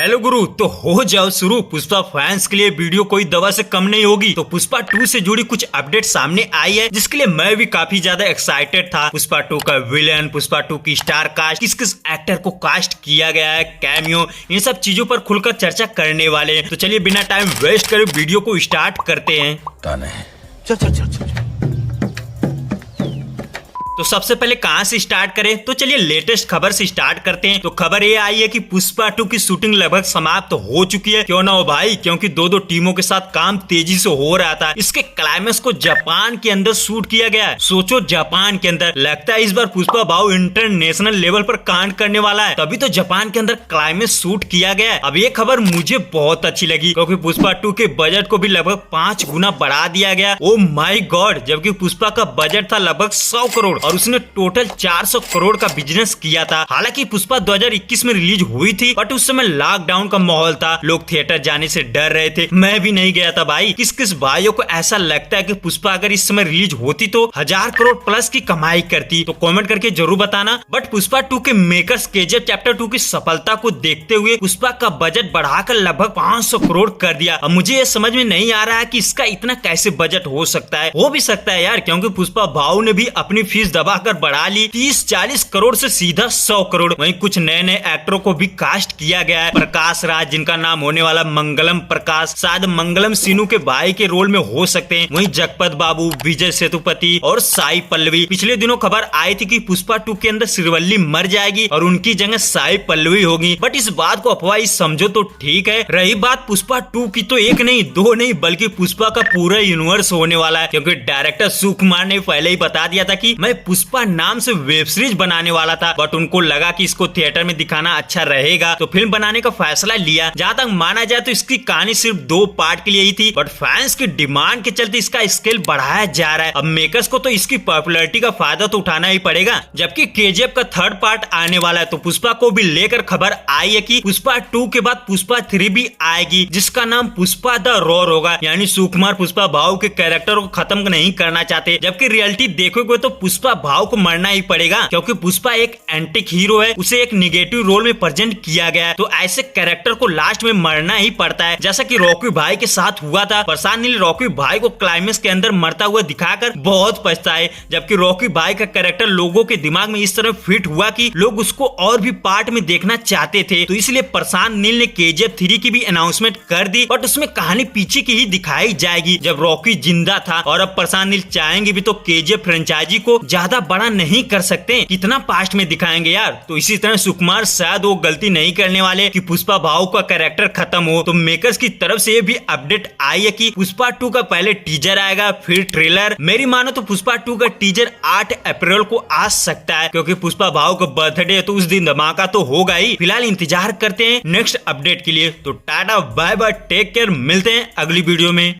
Hello गुरु, तो हो जाओ शुरू। पुष्पा फैंस के लिए वीडियो कोई दवा से कम नहीं होगी। तो पुष्पा 2 से जुड़ी कुछ अपडेट सामने आई है, जिसके लिए मैं भी काफी ज्यादा एक्साइटेड था। पुष्पा 2 का विलेन, पुष्पा 2 की स्टार कास्ट, किस किस एक्टर को कास्ट किया गया है, कैमियो, इन सब चीजों पर खुलकर चर्चा करने वाले हैं। तो चलिए बिना टाइम वेस्ट करे वीडियो को स्टार्ट करते हैं। चल चल चल चल। तो सबसे पहले कहां से स्टार्ट करें, तो चलिए लेटेस्ट खबर से स्टार्ट करते हैं। तो खबर ये आई है कि पुष्पा 2 की शूटिंग लगभग समाप्त हो चुकी है। क्यों ना हो भाई, क्योंकि दो टीमों के साथ काम तेजी से हो रहा था। इसके क्लाइमेक्स को जापान के अंदर शूट किया गया है। सोचो, जापान के अंदर। लगता है इस बार पुष्पा भाऊ इंटरनेशनल लेवल पर कांड करने वाला है, तभी तो जापान के अंदर क्लाइमेक्स शूट किया गया है। अब ये खबर मुझे बहुत अच्छी लगी, क्योंकि पुष्पा 2 के बजट को भी लगभग 5 गुना बढ़ा दिया गया। ओ माई गॉड, जबकि पुष्पा का बजट था लगभग 100 करोड़ और उसने टोटल 400 करोड़ का बिजनेस किया था। हालांकि पुष्पा 2021 में रिलीज हुई थी, बट उस समय लॉकडाउन का माहौल था, लोग थिएटर जाने से डर रहे थे। मैं भी नहीं गया था भाई। किस किस भाइयों को ऐसा लगता है कि पुष्पा अगर इस समय रिलीज होती तो 1000 करोड़ प्लस की कमाई करती? तो कमेंट करके जरूर बताना। बट पुष्पा 2 के मेकर्स केजीएफ चैप्टर 2 की सफलता को देखते हुए पुष्पा का बजट बढ़ाकर लगभग 500 करोड़ कर दिया। अब मुझे ये समझ में नहीं आ रहा है कि इसका इतना कैसे बजट हो सकता है। हो भी सकता है यार, क्योंकि पुष्पा भाऊ ने भी अपनी फीस दबाकर बढ़ा ली 30-40 करोड़ से सीधा 100 करोड़। वहीं कुछ नए नए एक्टरों को भी कास्ट किया गया है। प्रकाश राज, जिनका नाम होने वाला मंगलम प्रकाश, शायद मंगलम सीनू के भाई के रोल में हो सकते हैं। वहीं जगपत बाबू, विजय सेतुपति और साई पल्लवी। पिछले दिनों खबर आई थी कि पुष्पा 2 के अंदर श्रीवल्ली मर जाएगी और उनकी जगह साई पल्लवी होगी, बट इस बात को अफवाह समझो तो ठीक है। रही बात पुष्पा 2 की, तो एक नहीं दो नहीं बल्कि पुष्पा का पूरा यूनिवर्स होने वाला है, क्योंकि डायरेक्टर सुकुमार ने पहले ही बता दिया था कि मैं पुष्पा नाम से वेब सीरीज बनाने वाला था, बट उनको लगा कि इसको थिएटर में दिखाना अच्छा रहेगा, तो फिल्म बनाने का फैसला लिया। जहां तक माना जाए तो इसकी कहानी सिर्फ 2 पार्ट के लिए ही थी, बट फैंस की डिमांड के चलते इसका स्केल बढ़ाया जा रहा है। अब मेकर्स को तो इसकी पॉपुलैरिटी का फायदा तो उठाना ही पड़ेगा। जबकि केजीएफ का 3rd पार्ट आने वाला है, तो पुष्पा को भी लेकर खबर आई है कि पुष्पा 2 के बाद पुष्पा 3 भी आएगी, जिसका नाम पुष्पा द रॉर होगा। यानी सुकुमार पुष्पा भाऊ के कैरेक्टर को खत्म नहीं करना चाहते, जबकि रियलिटी देखोगे तो पुष्पा भाऊ को मरना ही पड़ेगा, क्योंकि पुष्पा एक एंटिक हीरो है, उसे एक निगेटिव रोल में प्रेजेंट किया गया है। तो ऐसे कैरेक्टर को लास्ट में मरना ही पड़ता है, जैसा कि रॉकी भाई के साथ हुआ था। प्रशांत नील रॉकी भाई को क्लाइमेक्स के अंदर मरता हुआ दिखाकर बहुत पछताए, जबकि रॉकी भाई का कैरेक्टर लोगों के दिमाग में इस तरह फिट हुआ कि लोग उसको और भी पार्ट में देखना चाहते थे। तो इसलिए प्रशांत नील ने केजीएफ 3 की भी अनाउंसमेंट कर दी, बट उसमें कहानी पीछे की ही दिखाई जाएगी, जब रॉकी जिंदा था। और अब प्रशांत नील चाहेंगे भी तो केजीएफ फ्रेंचाइजी को ज्यादा बड़ा नहीं कर सकते, कितना पास्ट में दिखाएंगे यार। तो इसी तरह सुकुमार शायद वो गलती नहीं करने वाले कि पुष्पा भाऊ का कैरेक्टर खत्म हो। तो मेकर्स की तरफ से ये भी अपडेट आई है कि पुष्पा 2 का पहले टीजर आएगा, फिर ट्रेलर। मेरी मानो तो पुष्पा 2 का टीजर 8 अप्रैल को आ सकता है, क्योंकि पुष्पा भाऊ का बर्थडे है, तो उस दिन धमाका तो होगा ही। फिलहाल इंतजार करते हैं नेक्स्ट अपडेट के लिए। तो tata bye bye, take care, मिलते हैं अगली वीडियो में।